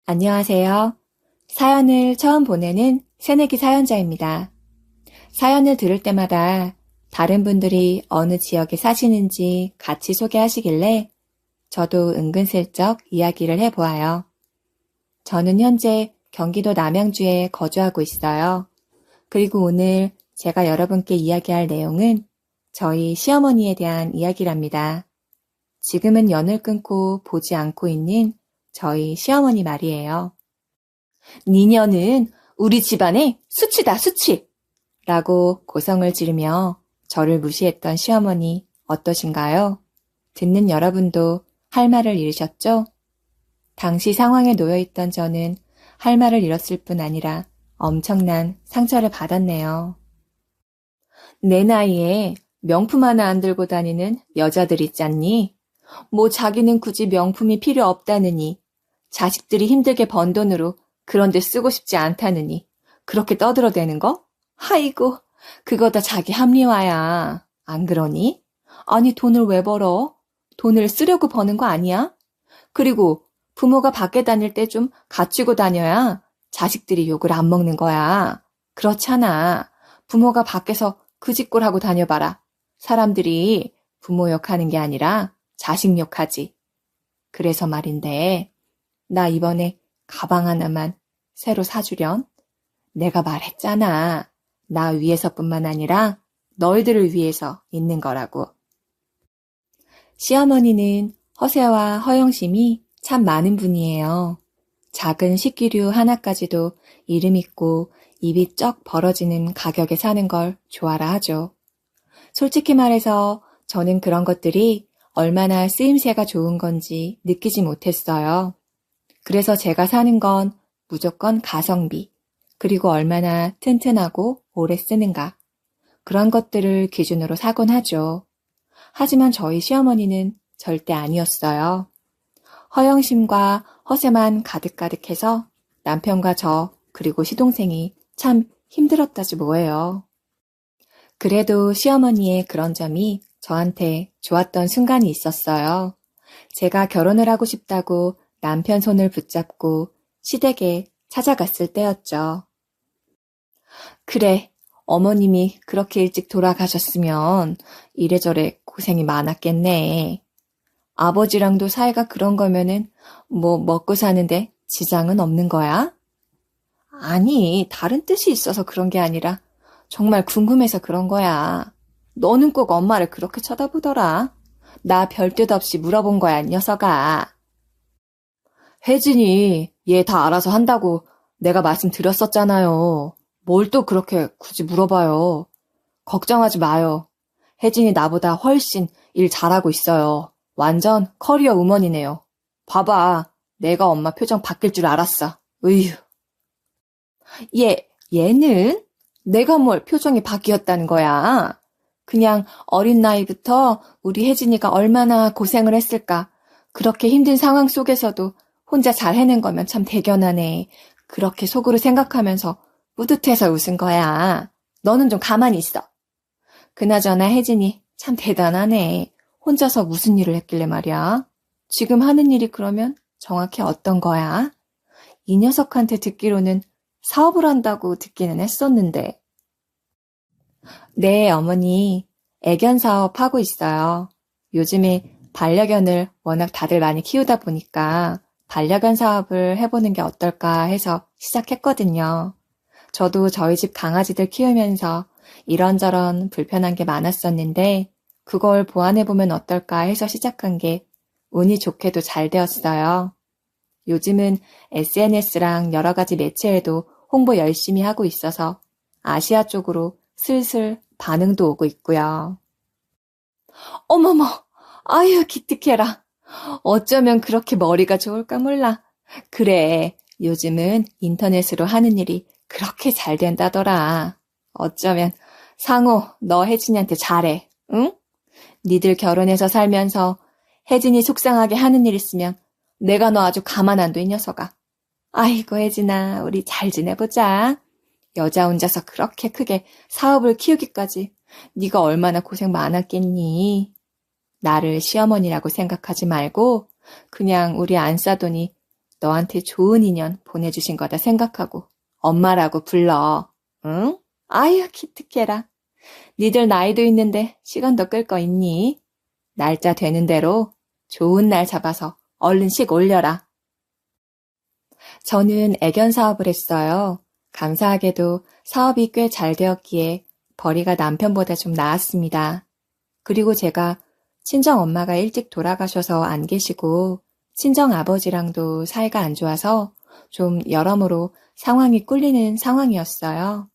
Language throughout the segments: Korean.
안녕하세요. 사연을 처음 보내는 새내기 사연자입니다. 사연을 들을 때마다 다른 분들이 어느 지역에 사시는지 같이 소개하시길래 저도 은근슬쩍 이야기를 해보아요. 저는 현재 경기도 남양주에 거주하고 있어요. 그리고 오늘 제가 여러분께 이야기할 내용은 저희 시어머니에 대한 이야기랍니다. 지금은 연을 끊고 보지 않고 있는 저희 시어머니 말이에요. 니녀는 우리 집안의 수치다, 수치! 라고 고성을 지르며 저를 무시했던 시어머니 어떠신가요? 듣는 여러분도 할 말을 잃으셨죠? 당시 상황에 놓여있던 저는 할 말을 잃었을 뿐 아니라 엄청난 상처를 받았네요. 내 나이에 명품 하나 안 들고 다니는 여자들 있잖니? 뭐 자기는 굳이 명품이 필요 없다느니, 자식들이 힘들게 번 돈으로 그런데 쓰고 싶지 않다느니 그렇게 떠들어대는 거? 아이고, 그거 다 자기 합리화야. 안 그러니? 아니, 돈을 왜 벌어? 돈을 쓰려고 버는 거 아니야? 그리고 부모가 밖에 다닐 때 좀 갖추고 다녀야 자식들이 욕을 안 먹는 거야. 그렇잖아. 부모가 밖에서 그 짓꼴 하고 다녀봐라. 사람들이 부모 욕하는 게 아니라 자식 욕하지. 그래서 말인데, 나 이번에 가방 하나만 새로 사주련? 내가 말했잖아. 나 위해서뿐만 아니라 너희들을 위해서 있는 거라고. 시어머니는 허세와 허영심이 참 많은 분이에요. 작은 식기류 하나까지도 이름 있고 입이 쩍 벌어지는 가격에 사는 걸 좋아라 하죠. 솔직히 말해서 저는 그런 것들이 얼마나 쓰임새가 좋은 건지 느끼지 못했어요. 그래서 제가 사는 건 무조건 가성비, 그리고 얼마나 튼튼하고 오래 쓰는가. 그런 것들을 기준으로 사곤 하죠. 하지만 저희 시어머니는 절대 아니었어요. 허영심과 허세만 가득가득해서 남편과 저, 그리고 시동생이 참 힘들었다지 뭐예요. 그래도 시어머니의 그런 점이 저한테 좋았던 순간이 있었어요. 제가 결혼을 하고 싶다고 남편 손을 붙잡고 시댁에 찾아갔을 때였죠. 그래, 어머님이 그렇게 일찍 돌아가셨으면 이래저래 고생이 많았겠네. 아버지랑도 사이가 그런 거면은 뭐 먹고 사는데 지장은 없는 거야? 아니, 다른 뜻이 있어서 그런 게 아니라 정말 궁금해서 그런 거야. 너는 꼭 엄마를 그렇게 쳐다보더라. 나 별 뜻 없이 물어본 거야, 이 녀석아. 혜진이 얘 다 알아서 한다고 내가 말씀드렸었잖아요. 뭘 또 그렇게 굳이 물어봐요. 걱정하지 마요. 혜진이 나보다 훨씬 일 잘하고 있어요. 완전 커리어 우먼이네요. 봐봐. 내가 엄마 표정 바뀔 줄 알았어. 으휴. 얘는? 내가 뭘 표정이 바뀌었다는 거야. 그냥 어린 나이부터 우리 혜진이가 얼마나 고생을 했을까. 그렇게 힘든 상황 속에서도 혼자 잘 해낸 거면 참 대견하네. 그렇게 속으로 생각하면서 뿌듯해서 웃은 거야. 너는 좀 가만히 있어. 그나저나 혜진이 참 대단하네. 혼자서 무슨 일을 했길래 말이야. 지금 하는 일이 그러면 정확히 어떤 거야? 이 녀석한테 듣기로는 사업을 한다고 듣기는 했었는데. 네, 어머니. 애견 사업 하고 있어요. 요즘에 반려견을 워낙 다들 많이 키우다 보니까 반려견 사업을 해보는 게 어떨까 해서 시작했거든요. 저도 저희 집 강아지들 키우면서 이런저런 불편한 게 많았었는데 그걸 보완해보면 어떨까 해서 시작한 게 운이 좋게도 잘 되었어요. 요즘은 SNS랑 여러 가지 매체에도 홍보 열심히 하고 있어서 아시아 쪽으로 슬슬 반응도 오고 있고요. 어머머, 아유 기특해라. 어쩌면 그렇게 머리가 좋을까 몰라. 그래, 요즘은 인터넷으로 하는 일이 그렇게 잘 된다더라. 어쩌면 상호 너 혜진이한테 잘해, 응? 니들 결혼해서 살면서 혜진이 속상하게 하는 일 있으면 내가 너 아주 가만 안 둬, 이 녀석아. 아이고 혜진아, 우리 잘 지내보자. 여자 혼자서 그렇게 크게 사업을 키우기까지 네가 얼마나 고생 많았겠니. 나를 시어머니라고 생각하지 말고 그냥 우리 안싸돈이 너한테 좋은 인연 보내주신 거다 생각하고 엄마라고 불러. 응? 아유, 기특해라. 니들 나이도 있는데 시간도 끌 거 있니? 날짜 되는 대로 좋은 날 잡아서 얼른씩 올려라. 저는 애견 사업을 했어요. 감사하게도 사업이 꽤 잘 되었기에 벌이가 남편보다 좀 나았습니다. 그리고 제가 친정 엄마가 일찍 돌아가셔서 안 계시고 친정 아버지랑도 사이가 안 좋아서 좀 여러모로 상황이 꿀리는 상황이었어요.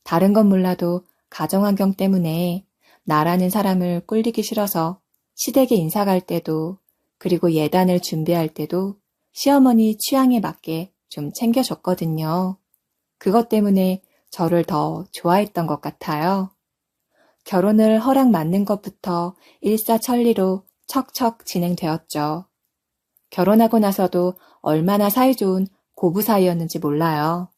다른 건 몰라도 가정환경 때문에 나라는 사람을 꿀리기 싫어서 시댁에 인사 갈 때도 그리고 예단을 준비할 때도 시어머니 취향에 맞게 좀 챙겨줬거든요. 그것 때문에 저를 더 좋아했던 것 같아요. 결혼을 허락 받는 것부터 일사천리로 척척 진행되었죠. 결혼하고 나서도 얼마나 사이좋은 고부 사이였는지 몰라요.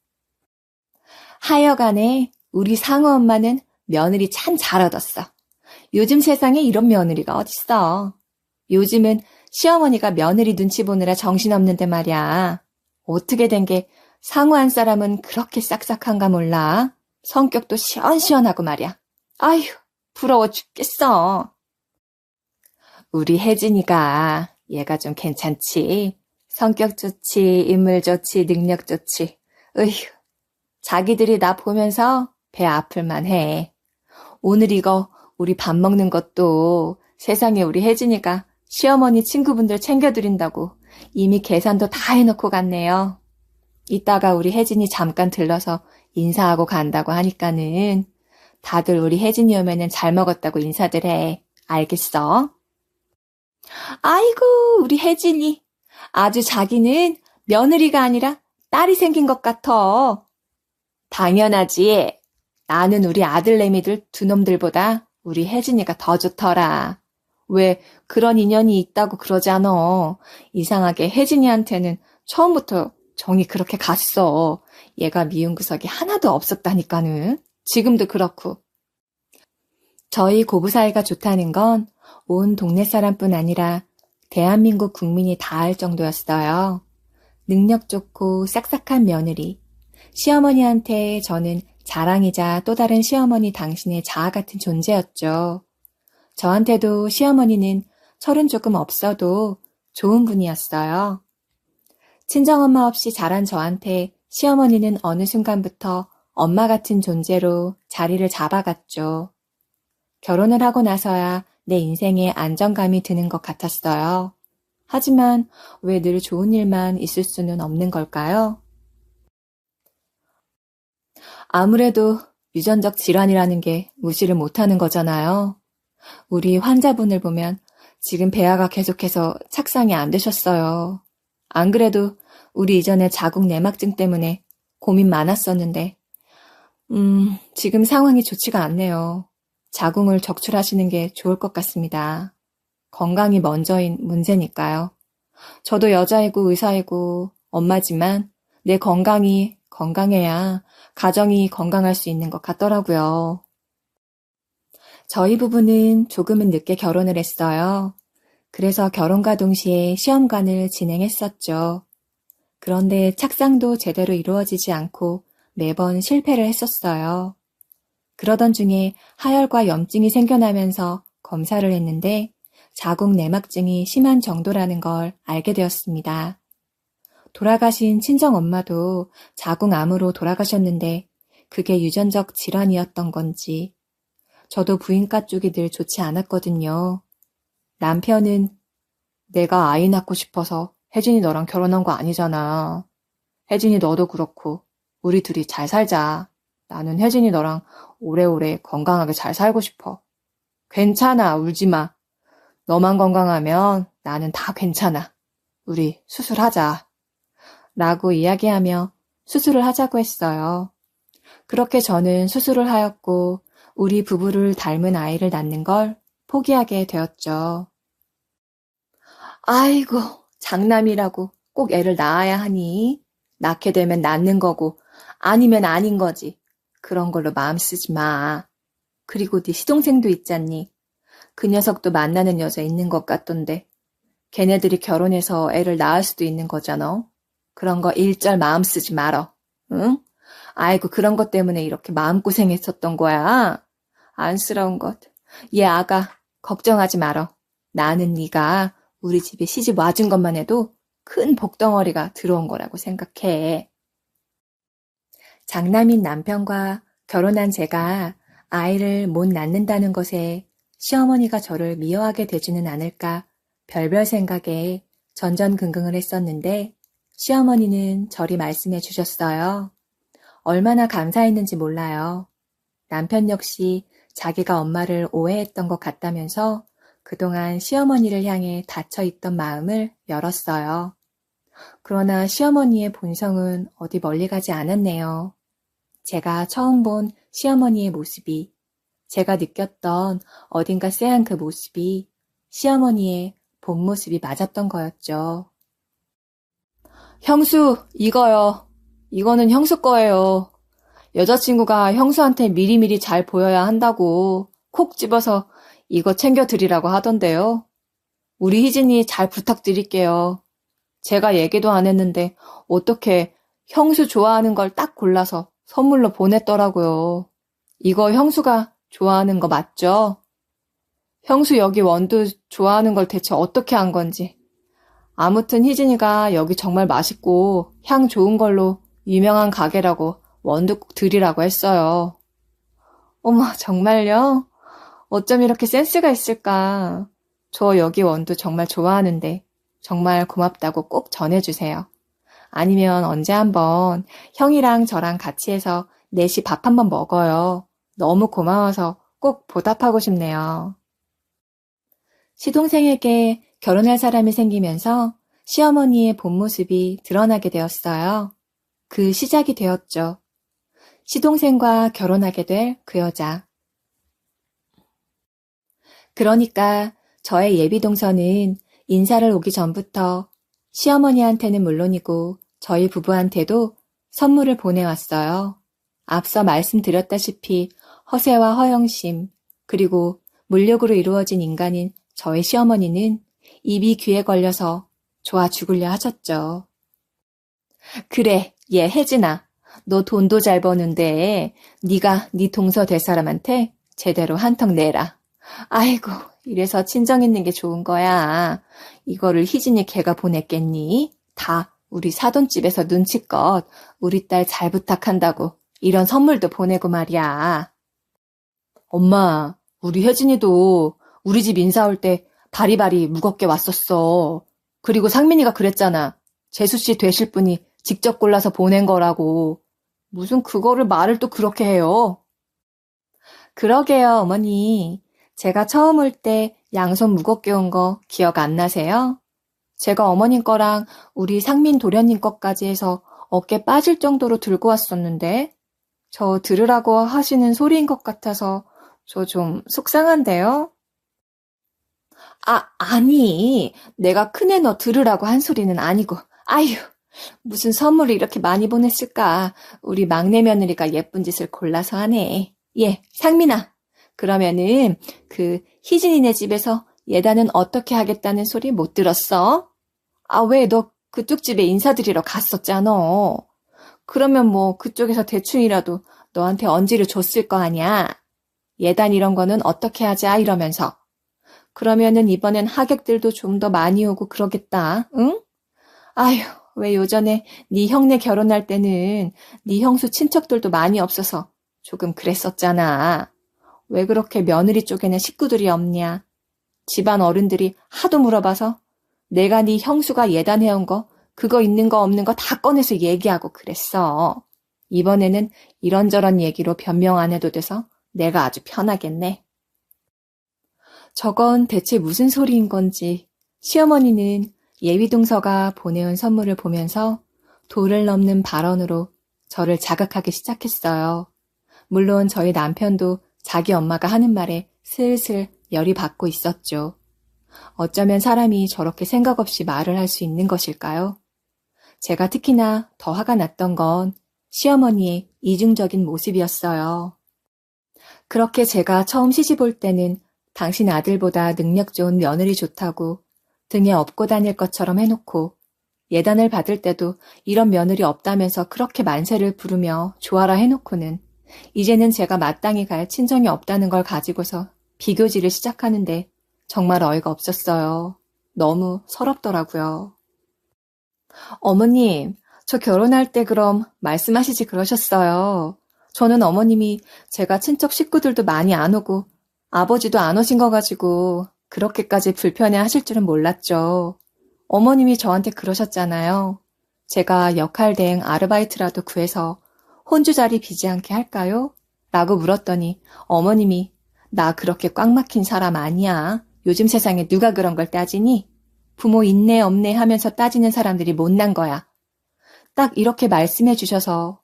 하여간에 우리 상우 엄마는 며느리 참 잘 얻었어. 요즘 세상에 이런 며느리가 어딨어. 요즘은 시어머니가 며느리 눈치 보느라 정신없는데 말이야. 어떻게 된 게 상우 한 사람은 그렇게 싹싹한가 몰라. 성격도 시원시원하고 말이야. 아휴, 부러워 죽겠어. 우리 혜진이가 얘가 좀 괜찮지. 성격 좋지, 인물 좋지, 능력 좋지. 으휴, 자기들이 나 보면서 배 아플만 해. 오늘 이거 우리 밥 먹는 것도 세상에 우리 혜진이가 시어머니 친구분들 챙겨드린다고 이미 계산도 다 해놓고 갔네요. 이따가 우리 혜진이 잠깐 들러서 인사하고 간다고 하니까는 다들 우리 혜진이 오면은 잘 먹었다고 인사들 해. 알겠어? 아이고, 우리 혜진이. 아주 자기는 며느리가 아니라 딸이 생긴 것 같아. 당연하지. 나는 우리 아들내미들 두 놈들보다 우리 혜진이가 더 좋더라. 왜 그런 인연이 있다고 그러잖아. 이상하게 혜진이한테는 처음부터 정이 그렇게 갔어. 얘가 미운 구석이 하나도 없었다니까는. 지금도 그렇고. 저희 고부 사이가 좋다는 건 온 동네 사람뿐 아니라 대한민국 국민이 다 알 정도였어요. 능력 좋고 싹싹한 며느리. 시어머니한테 저는 자랑이자 또 다른 시어머니 당신의 자아 같은 존재였죠. 저한테도 시어머니는 철은 조금 없어도 좋은 분이었어요. 친정엄마 없이 자란 저한테 시어머니는 어느 순간부터 엄마 같은 존재로 자리를 잡아갔죠. 결혼을 하고 나서야 내 인생에 안정감이 드는 것 같았어요. 하지만 왜 늘 좋은 일만 있을 수는 없는 걸까요? 아무래도 유전적 질환이라는 게 무시를 못하는 거잖아요. 우리 환자분을 보면 지금 배아가 계속해서 착상이 안 되셨어요. 안 그래도 우리 이전에 자궁 내막증 때문에 고민 많았었는데 지금 상황이 좋지가 않네요. 자궁을 적출하시는 게 좋을 것 같습니다. 건강이 먼저인 문제니까요. 저도 여자이고 의사이고 엄마지만 내 건강이 건강해야 가정이 건강할 수 있는 것 같더라고요. 저희 부부는 조금은 늦게 결혼을 했어요. 그래서 결혼과 동시에 시험관을 진행했었죠. 그런데 착상도 제대로 이루어지지 않고 매번 실패를 했었어요. 그러던 중에 하혈과 염증이 생겨나면서 검사를 했는데 자궁 내막증이 심한 정도라는 걸 알게 되었습니다. 돌아가신 친정엄마도 자궁암으로 돌아가셨는데 그게 유전적 질환이었던 건지 저도 부인과 쪽이 늘 좋지 않았거든요. 남편은 내가 아이 낳고 싶어서 혜진이 너랑 결혼한 거 아니잖아. 혜진이 너도 그렇고 우리 둘이 잘 살자. 나는 혜진이 너랑 오래오래 건강하게 잘 살고 싶어. 괜찮아, 울지 마. 너만 건강하면 나는 다 괜찮아. 우리 수술하자. 라고 이야기하며 수술을 하자고 했어요. 그렇게 저는 수술을 하였고 우리 부부를 닮은 아이를 낳는 걸 포기하게 되었죠. 아이고, 장남이라고 꼭 애를 낳아야 하니? 낳게 되면 낳는 거고 아니면 아닌 거지. 그런 걸로 마음 쓰지 마. 그리고 네 시동생도 있잖니. 그 녀석도 만나는 여자 있는 것 같던데. 걔네들이 결혼해서 애를 낳을 수도 있는 거잖아. 그런 거 일절 마음 쓰지 말어. 응? 아이고, 그런 것 때문에 이렇게 마음고생했었던 거야. 안쓰러운 것. 얘 아가, 걱정하지 말어. 나는 네가 우리 집에 시집 와준 것만 해도 큰 복덩어리가 들어온 거라고 생각해. 장남인 남편과 결혼한 제가 아이를 못 낳는다는 것에 시어머니가 저를 미워하게 되지는 않을까 별별 생각에 전전긍긍을 했었는데 시어머니는 저리 말씀해 주셨어요. 얼마나 감사했는지 몰라요. 남편 역시 자기가 엄마를 오해했던 것 같다면서 그동안 시어머니를 향해 닫혀있던 마음을 열었어요. 그러나 시어머니의 본성은 어디 멀리 가지 않았네요. 제가 처음 본 시어머니의 모습이, 제가 느꼈던 어딘가 쎄한 그 모습이 시어머니의 본 모습이 맞았던 거였죠. 형수, 이거요. 이거는 형수 거예요. 여자친구가 형수한테 미리미리 잘 보여야 한다고 콕 집어서 이거 챙겨드리라고 하던데요. 우리 희진이 잘 부탁드릴게요. 제가 얘기도 안 했는데 어떻게 형수 좋아하는 걸 딱 골라서 선물로 보냈더라고요. 이거 형수가 좋아하는 거 맞죠? 형수 여기 원두 좋아하는 걸 대체 어떻게 한 건지. 아무튼 희진이가 여기 정말 맛있고 향 좋은 걸로 유명한 가게라고 원두 꼭 드리라고 했어요. 어머, 정말요? 어쩜 이렇게 센스가 있을까? 저 여기 원두 정말 좋아하는데 정말 고맙다고 꼭 전해주세요. 아니면 언제 한번 형이랑 저랑 같이 해서 넷이 밥 한번 먹어요. 너무 고마워서 꼭 보답하고 싶네요. 시동생에게 결혼할 사람이 생기면서 시어머니의 본 모습이 드러나게 되었어요. 그 시작이 되었죠. 시동생과 결혼하게 될 그 여자. 그러니까 저의 예비동서는 인사를 오기 전부터 시어머니한테는 물론이고 저희 부부한테도 선물을 보내왔어요. 앞서 말씀드렸다시피 허세와 허영심, 그리고 물욕으로 이루어진 인간인 저의 시어머니는 입이 귀에 걸려서 좋아 죽으려 하셨죠. 그래, 얘 혜진아. 너 돈도 잘 버는데 네가 네 동서 될 사람한테 제대로 한턱 내라. 아이고, 이래서 친정 있는 게 좋은 거야. 이거를 희진이 걔가 보냈겠니? 다 우리 사돈집에서 눈치껏 우리 딸 잘 부탁한다고 이런 선물도 보내고 말이야. 엄마, 우리 혜진이도 우리 집 인사 올 때 바리바리 무겁게 왔었어. 그리고 상민이가 그랬잖아. 재수씨 되실 분이 직접 골라서 보낸 거라고. 무슨 그거를 말을 또 그렇게 해요. 그러게요, 어머니. 제가 처음 올 때 양손 무겁게 온 거 기억 안 나세요? 제가 어머님 거랑 우리 상민 도련님 거까지 해서 어깨 빠질 정도로 들고 왔었는데 저 들으라고 하시는 소리인 것 같아서 저 좀 속상한데요? 아니. 내가 큰애 너 들으라고 한 소리는 아니고. 아휴, 무슨 선물을 이렇게 많이 보냈을까. 우리 막내 며느리가 예쁜 짓을 골라서 하네. 예, 상민아. 그러면은 그 희진이네 집에서 예단은 어떻게 하겠다는 소리 못 들었어? 왜 너 그쪽 집에 인사드리러 갔었잖아. 그러면 뭐 그쪽에서 대충이라도 너한테 언지를 줬을 거 아니야. 예단 이런 거는 어떻게 하자 이러면서. 그러면은 이번엔 하객들도 좀 더 많이 오고 그러겠다. 응? 아휴, 왜 요전에 네 형네 결혼할 때는 네 형수 친척들도 많이 없어서 조금 그랬었잖아. 왜 그렇게 며느리 쪽에는 식구들이 없냐? 집안 어른들이 하도 물어봐서 내가 네 형수가 예단해온 거 그거 있는 거 없는 거 다 꺼내서 얘기하고 그랬어. 이번에는 이런저런 얘기로 변명 안 해도 돼서 내가 아주 편하겠네. 저건 대체 무슨 소리인 건지 시어머니는 예비동서가 보내온 선물을 보면서 도를 넘는 발언으로 저를 자극하기 시작했어요. 물론 저희 남편도 자기 엄마가 하는 말에 슬슬 열이 받고 있었죠. 어쩌면 사람이 저렇게 생각 없이 말을 할 수 있는 것일까요? 제가 특히나 더 화가 났던 건 시어머니의 이중적인 모습이었어요. 그렇게 제가 처음 시집 올 때는 당신 아들보다 능력 좋은 며느리 좋다고 등에 업고 다닐 것처럼 해놓고 예단을 받을 때도 이런 며느리 없다면서 그렇게 만세를 부르며 좋아라 해놓고는 이제는 제가 마땅히 갈 친정이 없다는 걸 가지고서 비교질을 시작하는데 정말 어이가 없었어요. 너무 서럽더라고요. 어머님, 저 결혼할 때 그럼 말씀하시지 그러셨어요. 저는 어머님이 제가 친척 식구들도 많이 안 오고 아버지도 안 오신 거 가지고 그렇게까지 불편해 하실 줄은 몰랐죠. 어머님이 저한테 그러셨잖아요. 제가 역할대행 아르바이트라도 구해서 혼주 자리 비지 않게 할까요? 라고 물었더니 어머님이 나 그렇게 꽉 막힌 사람 아니야. 요즘 세상에 누가 그런 걸 따지니? 부모 있네 없네 하면서 따지는 사람들이 못난 거야. 딱 이렇게 말씀해 주셔서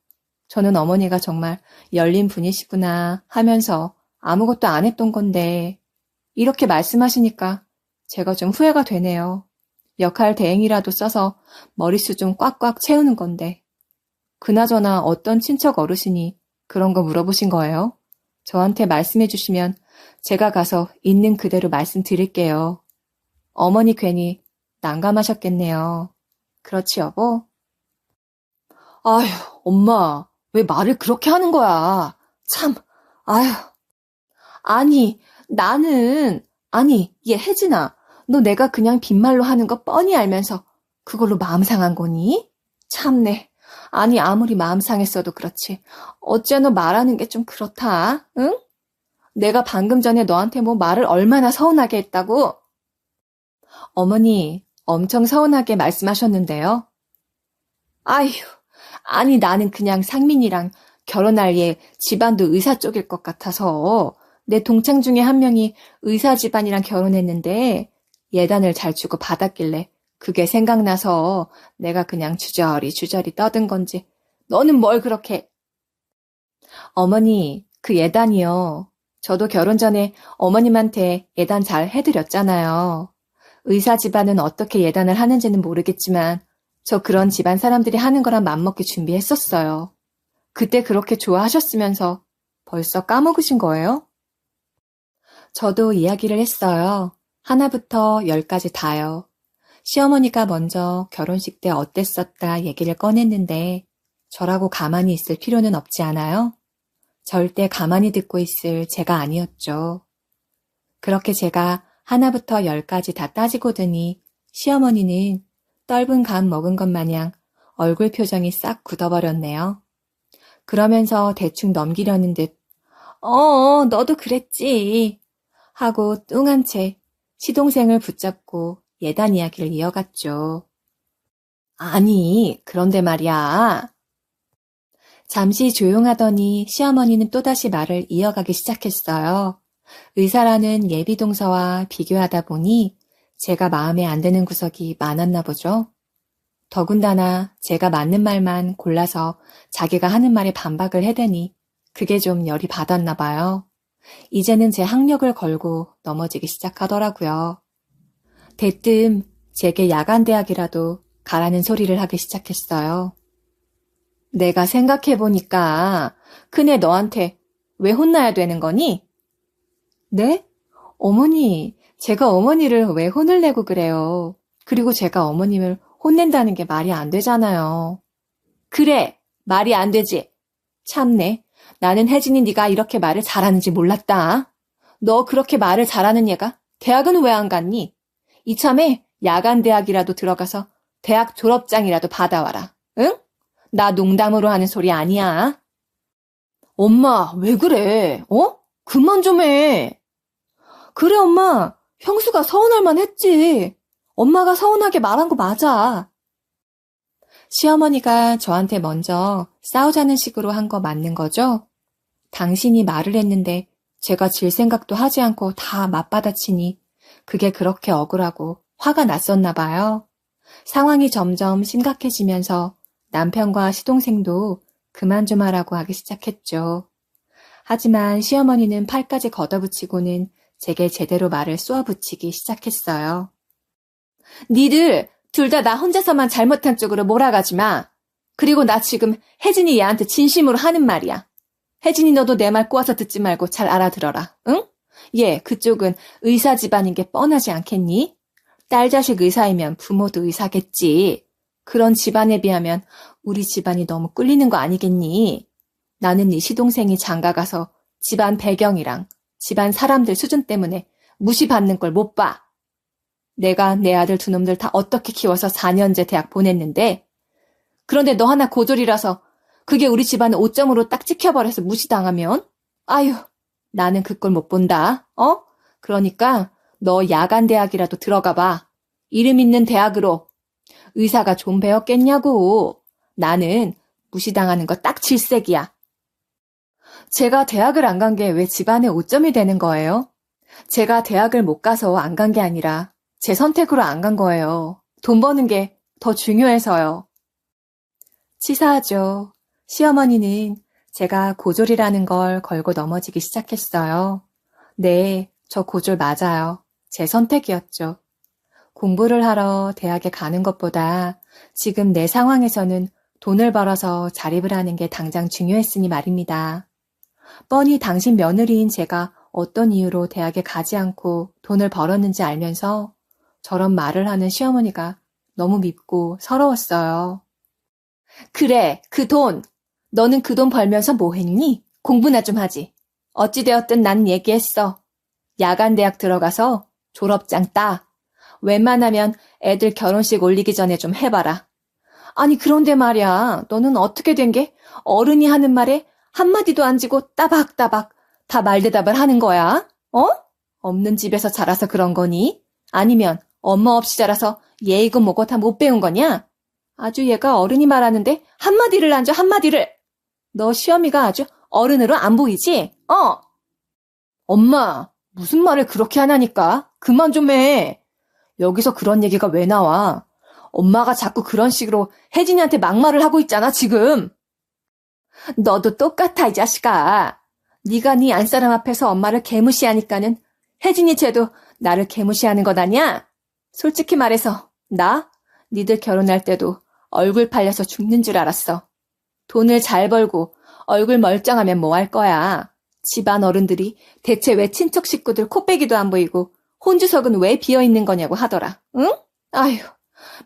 저는 어머니가 정말 열린 분이시구나 하면서 아무것도 안 했던 건데 이렇게 말씀하시니까 제가 좀 후회가 되네요. 역할 대행이라도 써서 머릿수 좀 꽉꽉 채우는 건데. 그나저나 어떤 친척 어르신이 그런 거 물어보신 거예요? 저한테 말씀해 주시면 제가 가서 있는 그대로 말씀드릴게요. 어머니 괜히 난감하셨겠네요. 그렇지 여보? 아휴, 엄마, 왜 말을 그렇게 하는 거야? 참, 아휴. 얘 혜진아, 너 내가 그냥 빈말로 하는 거 뻔히 알면서 그걸로 마음 상한 거니? 참네. 아니, 아무리 마음 상했어도 그렇지. 어째 너 말하는 게 좀 그렇다, 응? 내가 방금 전에 너한테 뭐 말을 얼마나 서운하게 했다고? 어머니, 엄청 서운하게 말씀하셨는데요. 아휴, 아니 나는 그냥 상민이랑 결혼할 예 집안도 의사 쪽일 것 같아서 내 동창 중에 한 명이 의사 집안이랑 결혼했는데 예단을 잘 주고 받았길래 그게 생각나서 내가 그냥 주저리 떠든 건지. 너는 뭘 그렇게. 어머니, 그 예단이요. 저도 결혼 전에 어머님한테 예단 잘 해드렸잖아요. 의사 집안은 어떻게 예단을 하는지는 모르겠지만 저 그런 집안 사람들이 하는 거랑 맘먹게 준비했었어요. 그때 그렇게 좋아하셨으면서 벌써 까먹으신 거예요? 저도 이야기를 했어요. 하나부터 10까지 다요. 시어머니가 먼저 결혼식 때 어땠었다 얘기를 꺼냈는데 저라고 가만히 있을 필요는 없지 않아요? 절대 가만히 듣고 있을 제가 아니었죠. 그렇게 제가 하나부터 10까지 다 따지고 드니 시어머니는 떫은 감 먹은 것 마냥 얼굴 표정이 싹 굳어버렸네요. 그러면서 대충 넘기려는 듯 너도 그랬지 하고 뚱한 채 시동생을 붙잡고 예단 이야기를 이어갔죠. 아니, 그런데 말이야. 잠시 조용하더니 시어머니는 또다시 말을 이어가기 시작했어요. 의사라는 예비동서와 비교하다 보니 제가 마음에 안 드는 구석이 많았나 보죠. 더군다나 제가 맞는 말만 골라서 자기가 하는 말에 반박을 해대니 그게 좀 열이 받았나 봐요. 이제는 제 학력을 걸고 넘어지기 시작하더라고요. 대뜸 제게 야간대학이라도 가라는 소리를 하기 시작했어요. 내가 생각해보니까 큰애 너한테 왜 혼나야 되는 거니? 네? 어머니, 제가 어머니를 왜 혼을 내고 그래요? 그리고 제가 어머님을 혼낸다는 게 말이 안 되잖아요. 그래, 말이 안 되지. 참네, 나는 혜진이 네가 이렇게 말을 잘하는지 몰랐다. 너 그렇게 말을 잘하는 얘가 대학은 왜 안 갔니? 이참에 야간대학이라도 들어가서 대학 졸업장이라도 받아와라. 응? 나 농담으로 하는 소리 아니야. 엄마, 왜 그래? 그만 좀 해. 그래, 엄마. 형수가 서운할 만했지. 엄마가 서운하게 말한 거 맞아. 시어머니가 저한테 먼저 싸우자는 식으로 한 거 맞는 거죠? 당신이 말을 했는데 제가 질 생각도 하지 않고 다 맞받아치니 그게 그렇게 억울하고 화가 났었나 봐요. 상황이 점점 심각해지면서 남편과 시동생도 그만 좀 하라고 하기 시작했죠. 하지만 시어머니는 팔까지 걷어붙이고는 제게 제대로 말을 쏘아붙이기 시작했어요. 니들 둘 다 나 혼자서만 잘못한 쪽으로 몰아가지 마. 그리고 나 지금 혜진이 얘한테 진심으로 하는 말이야. 혜진이 너도 내 말 꼬아서 듣지 말고 잘 알아들어라. 응? 얘 그쪽은 의사 집안인 게 뻔하지 않겠니? 딸 자식 의사이면 부모도 의사겠지. 그런 집안에 비하면 우리 집안이 너무 꿀리는 거 아니겠니? 나는 네 시동생이 장가가서 집안 배경이랑 집안 사람들 수준 때문에 무시받는 걸 못 봐. 내가 내 아들 두 놈들 다 어떻게 키워서 4년제 대학 보냈는데, 그런데 너 하나 고졸이라서 그게 우리 집안의 오점으로 딱 찍혀버려서 무시당하면? 아유, 나는 그 꼴 못 본다. 그러니까 너 야간 대학이라도 들어가 봐. 이름 있는 대학으로. 의사가 좀 배웠겠냐고. 나는 무시당하는 거 딱 질색이야. 제가 대학을 안 간 게 왜 집안의 오점이 되는 거예요? 제가 대학을 못 가서 안 간 게 아니라 제 선택으로 안 간 거예요. 돈 버는 게 더 중요해서요. 치사하죠. 시어머니는 제가 고졸이라는 걸 걸고 넘어지기 시작했어요. 네, 저 고졸 맞아요. 제 선택이었죠. 공부를 하러 대학에 가는 것보다 지금 내 상황에서는 돈을 벌어서 자립을 하는 게 당장 중요했으니 말입니다. 뻔히 당신 며느리인 제가 어떤 이유로 대학에 가지 않고 돈을 벌었는지 알면서 저런 말을 하는 시어머니가 너무 밉고 서러웠어요. 그래, 그 돈. 너는 그 돈 벌면서 뭐 했니? 공부나 좀 하지. 어찌되었든 난 얘기했어. 야간 대학 들어가서 졸업장 따. 웬만하면 애들 결혼식 올리기 전에 좀 해봐라. 아니 그런데 말이야, 너는 어떻게 된 게 어른이 하는 말에 한마디도 안 지고 따박따박 다 말대답을 하는 거야? 없는 집에서 자라서 그런 거니? 아니면 엄마 없이 자라서 예의고 뭐고 다 못 배운 거냐? 아주 얘가 어른이 말하는데 한마디를 안 줘, 한마디를. 너 시어미가 아주 어른으로 안 보이지? 엄마, 무슨 말을 그렇게 하냐니까. 그만 좀 해. 여기서 그런 얘기가 왜 나와? 엄마가 자꾸 그런 식으로 혜진이한테 막말을 하고 있잖아, 지금. 너도 똑같아, 이 자식아. 네가 네 안사람 앞에서 엄마를 개무시하니까는 혜진이 쟤도 나를 개무시하는 것 아냐? 솔직히 말해서 나 니들 결혼할 때도 얼굴 팔려서 죽는 줄 알았어. 돈을 잘 벌고 얼굴 멀쩡하면 뭐 할 거야. 집안 어른들이 대체 왜 친척 식구들 코빼기도 안 보이고 혼주석은 왜 비어있는 거냐고 하더라. 응? 아휴,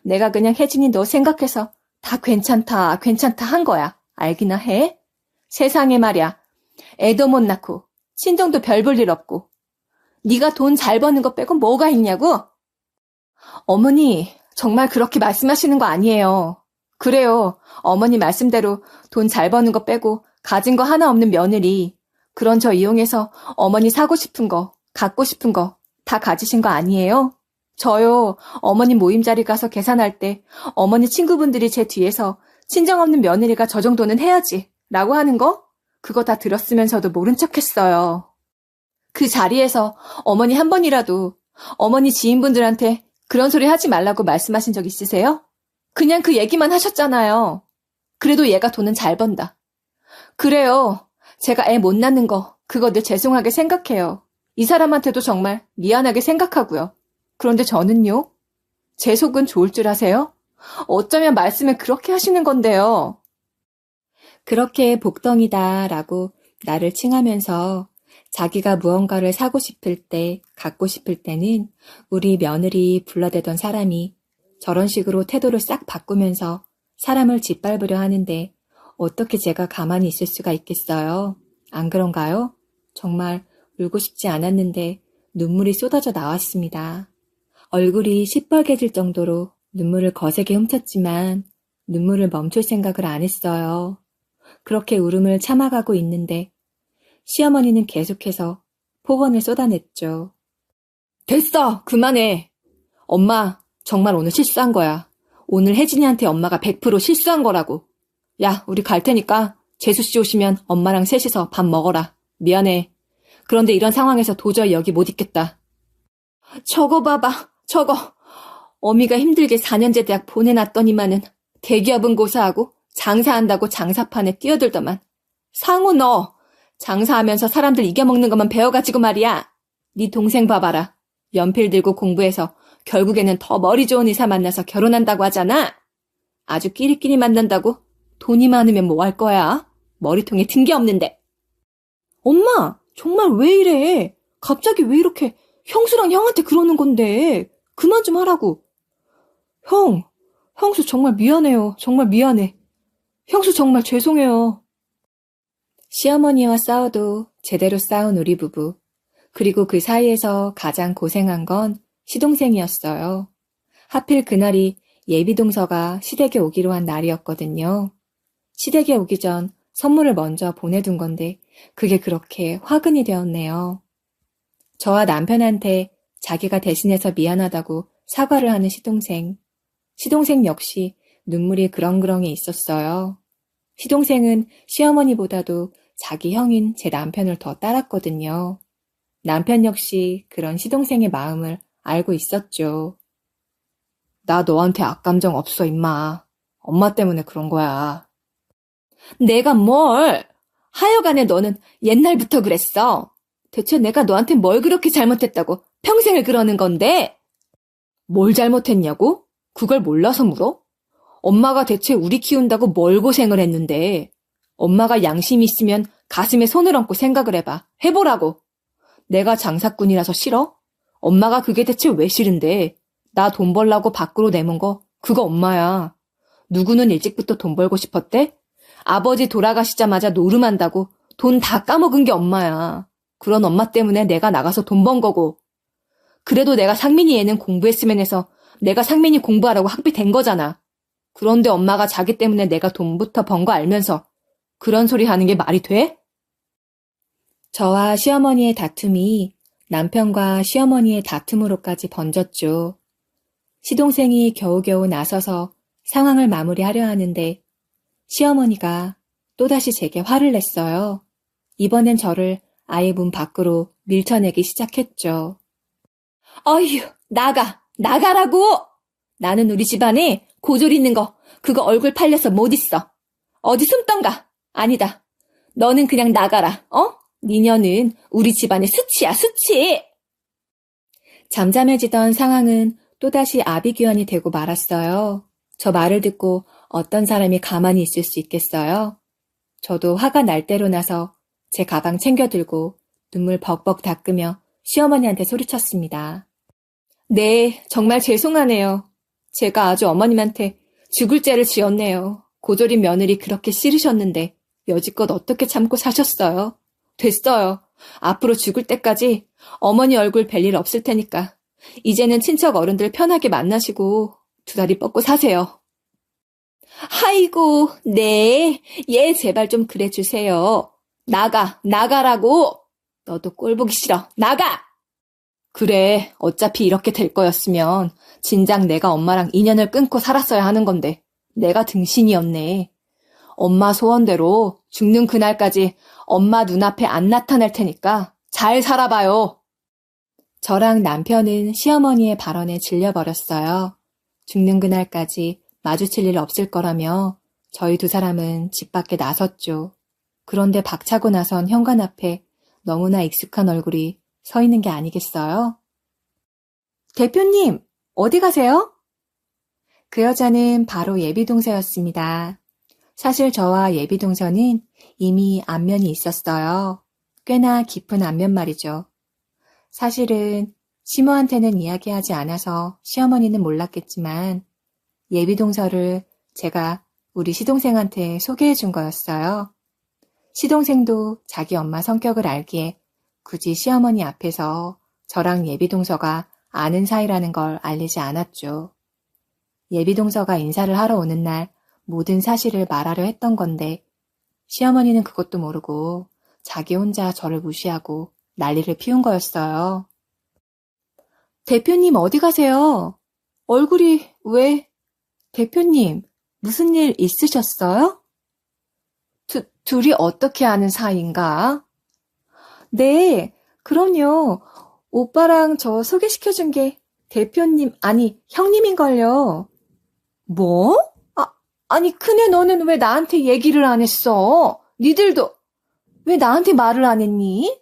내가 그냥 혜진이 너 생각해서 다 괜찮다 한 거야. 알기나 해? 세상에 말이야. 애도 못 낳고 친정도 별 볼 일 없고 네가 돈 잘 버는 거 빼고 뭐가 있냐고? 어머니, 정말 그렇게 말씀하시는 거 아니에요. 그래요. 어머니 말씀대로 돈 잘 버는 거 빼고 가진 거 하나 없는 며느리. 그런 저 이용해서 어머니 사고 싶은 거, 갖고 싶은 거 다 가지신 거 아니에요? 저요, 어머니 모임 자리 가서 계산할 때 어머니 친구분들이 제 뒤에서 친정 없는 며느리가 저 정도는 해야지 라고 하는 거? 그거 다 들었으면서도 모른 척했어요. 그 자리에서 어머니 한 번이라도 어머니 지인분들한테 그런 소리 하지 말라고 말씀하신 적 있으세요? 그냥 그 얘기만 하셨잖아요. 그래도 얘가 돈은 잘 번다. 그래요. 제가 애 못 낳는 거 그거 늘 죄송하게 생각해요. 이 사람한테도 정말 미안하게 생각하고요. 그런데 저는요? 제 속은 좋을 줄 아세요? 어쩌면 말씀을 그렇게 하시는 건데요. 그렇게 복덩이다라고 나를 칭하면서 자기가 무언가를 사고 싶을 때, 갖고 싶을 때는 우리 며느리 불러대던 사람이 저런 식으로 태도를 싹 바꾸면서 사람을 짓밟으려 하는데 어떻게 제가 가만히 있을 수가 있겠어요? 안 그런가요? 정말 울고 싶지 않았는데 눈물이 쏟아져 나왔습니다. 얼굴이 시뻘개질 정도로 눈물을 거세게 훔쳤지만 눈물을 멈출 생각을 안 했어요. 그렇게 울음을 참아가고 있는데 시어머니는 계속해서 폭언을 쏟아냈죠. 됐어! 그만해! 엄마, 정말 오늘 실수한 거야. 오늘 혜진이한테 엄마가 100% 실수한 거라고. 야, 우리 갈 테니까 재수씨 오시면 엄마랑 셋이서 밥 먹어라. 미안해. 그런데 이런 상황에서 도저히 여기 못 있겠다. 저거 봐봐, 저거. 어미가 힘들게 4년제 대학 보내놨더니만은 대기업은 고사하고 장사한다고 장사판에 뛰어들더만. 상우 너 장사하면서 사람들 이겨먹는 것만 배워가지고 말이야. 네 동생 봐봐라. 연필 들고 공부해서 결국에는 더 머리 좋은 의사 만나서 결혼한다고 하잖아. 아주 끼리끼리 만난다고 돈이 많으면 뭐 할 거야? 머리통에 든 게 없는데. 엄마, 정말 왜 이래? 갑자기 왜 이렇게 형수랑 형한테 그러는 건데? 그만 좀 하라고. 형, 형수 정말 미안해요. 정말 미안해. 형수 정말 죄송해요. 시어머니와 싸워도 제대로 싸운 우리 부부. 그리고 그 사이에서 가장 고생한 건 시동생이었어요. 하필 그날이 예비동서가 시댁에 오기로 한 날이었거든요. 시댁에 오기 전 선물을 먼저 보내둔 건데 그게 그렇게 화근이 되었네요. 저와 남편한테 자기가 대신해서 미안하다고 사과를 하는 시동생. 시동생 역시 눈물이 그렁그렁해 있었어요. 시동생은 시어머니보다도 자기 형인 제 남편을 더 따랐거든요. 남편 역시 그런 시동생의 마음을 알고 있었죠. 나 너한테 악감정 없어, 임마. 엄마 때문에 그런 거야. 내가 뭘? 하여간에 너는 옛날부터 그랬어. 대체 내가 너한테 뭘 그렇게 잘못했다고 평생을 그러는 건데? 뭘 잘못했냐고? 그걸 몰라서 물어? 엄마가 대체 우리 키운다고 뭘 고생을 했는데. 엄마가 양심이 있으면 가슴에 손을 얹고 생각을 해봐. 해보라고. 내가 장사꾼이라서 싫어? 엄마가 그게 대체 왜 싫은데? 나 돈 벌라고 밖으로 내몬 거 그거 엄마야. 누구는 일찍부터 돈 벌고 싶었대? 아버지 돌아가시자마자 노름한다고 돈 다 까먹은 게 엄마야. 그런 엄마 때문에 내가 나가서 돈 번 거고. 그래도 내가 상민이 애는 공부했으면 해서 내가 상민이 공부하라고 학비 댄 거잖아. 그런데 엄마가 자기 때문에 내가 돈부터 번 거 알면서 그런 소리 하는 게 말이 돼? 저와 시어머니의 다툼이 남편과 시어머니의 다툼으로까지 번졌죠. 시동생이 겨우겨우 나서서 상황을 마무리하려 하는데 시어머니가 또다시 제게 화를 냈어요. 이번엔 저를 아예 문 밖으로 밀쳐내기 시작했죠. 어휴, 나가라고! 나는 우리 집안에 고졸 있는 거, 그거 얼굴 팔려서 못 있어. 어디 숨던가? 아니다. 너는 그냥 나가라, 어? 니녀는 우리 집안의 수치야, 수치! 잠잠해지던 상황은 또다시 아비규환이 되고 말았어요. 저 말을 듣고 어떤 사람이 가만히 있을 수 있겠어요? 저도 화가 날 대로 나서 제 가방 챙겨 들고 눈물 벅벅 닦으며 시어머니한테 소리쳤습니다. 네, 정말 죄송하네요. 제가 아주 어머님한테 죽을 죄를 지었네요. 고졸인 며느리 그렇게 싫으셨는데 여지껏 어떻게 참고 사셨어요? 됐어요. 앞으로 죽을 때까지 어머니 얼굴 뵐 일 없을 테니까 이제는 친척 어른들 편하게 만나시고 두 다리 뻗고 사세요. 아이고, 네. 얘 제발 좀 그래 주세요. 나가라고. 너도 꼴 보기 싫어. 나가! 그래, 어차피 이렇게 될 거였으면 진작 내가 엄마랑 인연을 끊고 살았어야 하는 건데 내가 등신이었네. 엄마 소원대로 죽는 그날까지 엄마 눈앞에 안 나타날 테니까 잘 살아봐요. 저랑 남편은 시어머니의 발언에 질려버렸어요. 죽는 그날까지 마주칠 일 없을 거라며 저희 두 사람은 집 밖에 나섰죠. 그런데 박차고 나선 현관 앞에 너무나 익숙한 얼굴이 서 있는 게 아니겠어요? 대표님, 어디 가세요? 그 여자는 바로 예비동서였습니다. 사실 저와 예비동서는 이미 안면이 있었어요. 꽤나 깊은 안면 말이죠. 사실은 시모한테는 이야기하지 않아서 시어머니는 몰랐겠지만 예비동서를 제가 우리 시동생한테 소개해 준 거였어요. 시동생도 자기 엄마 성격을 알기에 굳이 시어머니 앞에서 저랑 예비동서가 아는 사이라는 걸 알리지 않았죠. 예비동서가 인사를 하러 오는 날 모든 사실을 말하려 했던 건데 시어머니는 그것도 모르고 자기 혼자 저를 무시하고 난리를 피운 거였어요. 대표님 어디 가세요? 얼굴이 왜? 대표님 무슨 일 있으셨어요? 둘이 어떻게 아는 사이인가? 네, 그럼요. 오빠랑 저 소개시켜준 게 대표님, 아니 형님인걸요. 뭐? 아니 큰애 너는 왜 나한테 얘기를 안 했어? 니들도 왜 나한테 말을 안 했니?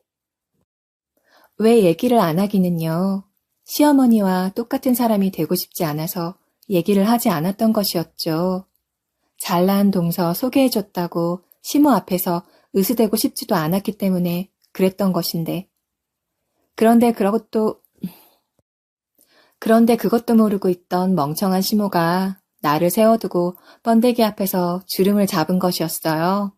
왜 얘기를 안 하기는요. 시어머니와 똑같은 사람이 되고 싶지 않아서 얘기를 하지 않았던 것이었죠. 잘난 동서 소개해줬다고 시모 앞에서 으스대고 싶지도 않았기 때문에 그랬던 것인데. 그런데 그것도 모르고 있던 멍청한 시모가 나를 세워두고 번데기 앞에서 주름을 잡은 것이었어요.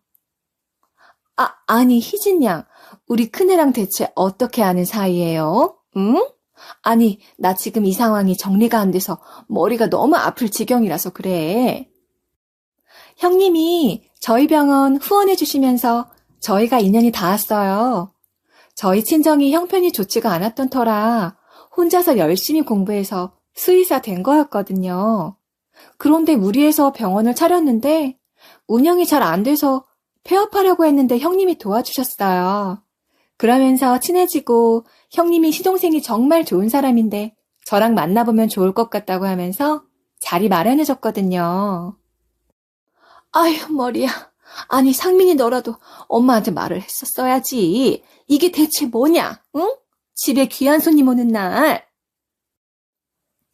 아니, 희진 양, 우리 큰애랑 대체 어떻게 아는 사이예요? 응? 아니, 나 지금 이 상황이 정리가 안 돼서 머리가 너무 아플 지경이라서 그래. 형님이 저희 병원 후원해 주시면서 저희가 인연이 닿았어요. 저희 친정이 형편이 좋지가 않았던 터라 혼자서 열심히 공부해서 수의사 된 거였거든요. 그런데 무리해서 병원을 차렸는데 운영이 잘 안 돼서 폐업하려고 했는데 형님이 도와주셨어요. 그러면서 친해지고 형님이 시동생이 정말 좋은 사람인데 저랑 만나보면 좋을 것 같다고 하면서 자리 마련해줬거든요. 아휴, 머리야. 아니, 상민이 너라도 엄마한테 말을 했었어야지. 이게 대체 뭐냐, 응? 집에 귀한 손님 오는 날.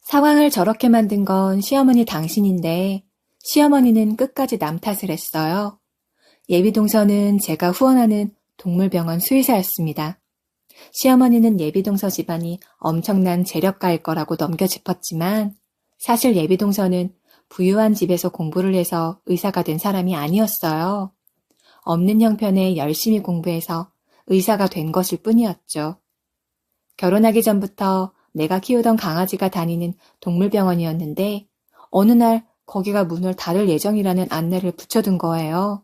상황을 저렇게 만든 건 시어머니 당신인데 시어머니는 끝까지 남 탓을 했어요. 예비동서는 제가 후원하는 동물병원 수의사였습니다. 시어머니는 예비동서 집안이 엄청난 재력가일 거라고 넘겨짚었지만 사실 예비동서는 부유한 집에서 공부를 해서 의사가 된 사람이 아니었어요. 없는 형편에 열심히 공부해서 의사가 된 것일 뿐이었죠. 결혼하기 전부터 내가 키우던 강아지가 다니는 동물병원이었는데 어느 날 거기가 문을 닫을 예정이라는 안내를 붙여둔 거예요.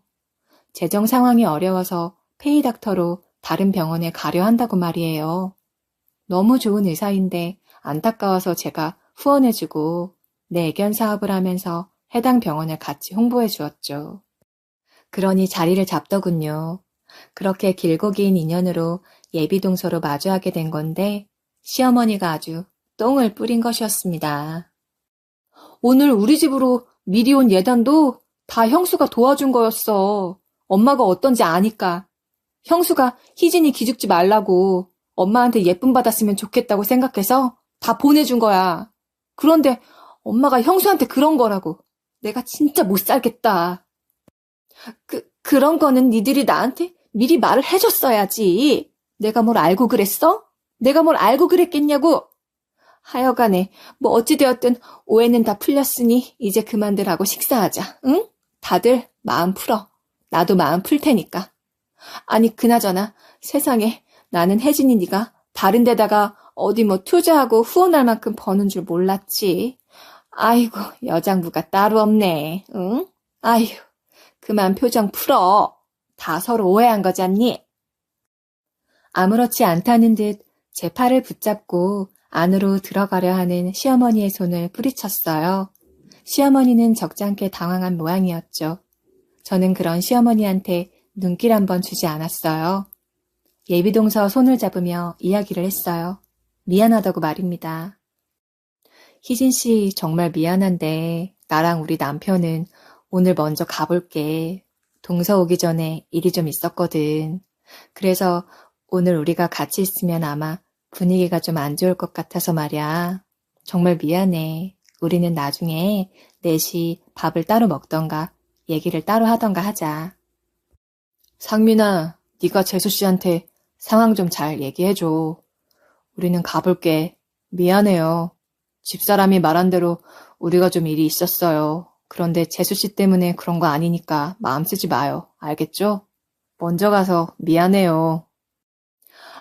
재정 상황이 어려워서 페이닥터로 다른 병원에 가려 한다고 말이에요. 너무 좋은 의사인데 안타까워서 제가 후원해주고 내견 사업을 하면서 해당 병원을 같이 홍보해 주었죠. 그러니 자리를 잡더군요. 그렇게 길고 긴 인연으로 예비동서로 마주하게 된 건데 시어머니가 아주 똥을 뿌린 것이었습니다. 오늘 우리 집으로 미리 온 예단도 다 형수가 도와준 거였어. 엄마가 어떤지 아니까. 형수가 희진이 기죽지 말라고 엄마한테 예쁨 받았으면 좋겠다고 생각해서 다 보내준 거야. 그런데 엄마가 형수한테 그런 거라고. 내가 진짜 못 살겠다. 그런 거는 니들이 나한테 미리 말을 해줬어야지. 내가 뭘 알고 그랬어? 내가 뭘 알고 그랬겠냐고. 하여간에 뭐 어찌되었든 오해는 다 풀렸으니 이제 그만들 하고 식사하자. 응? 다들 마음 풀어. 나도 마음 풀 테니까. 아니 그나저나 세상에 나는 혜진이 네가 다른 데다가 어디 뭐 투자하고 후원할 만큼 버는 줄 몰랐지. 아이고 여장부가 따로 없네. 응? 아휴 그만 표정 풀어. 다 서로 오해한 거잖니? 아무렇지 않다는 듯 제 팔을 붙잡고 안으로 들어가려 하는 시어머니의 손을 뿌리쳤어요. 시어머니는 적잖게 당황한 모양이었죠. 저는 그런 시어머니한테 눈길 한번 주지 않았어요. 예비동서 손을 잡으며 이야기를 했어요. 미안하다고 말입니다. 희진 씨 정말 미안한데 나랑 우리 남편은 오늘 먼저 가볼게. 동서 오기 전에 일이 좀 있었거든. 그래서 오늘 우리가 같이 있으면 아마 분위기가 좀 안 좋을 것 같아서 말이야. 정말 미안해. 우리는 나중에 넷이 밥을 따로 먹던가 얘기를 따로 하던가 하자. 상민아, 네가 재수 씨한테 상황 좀 잘 얘기해줘. 우리는 가볼게. 미안해요. 집사람이 말한 대로 우리가 좀 일이 있었어요. 그런데 재수 씨 때문에 그런 거 아니니까 마음 쓰지 마요. 알겠죠? 먼저 가서 미안해요.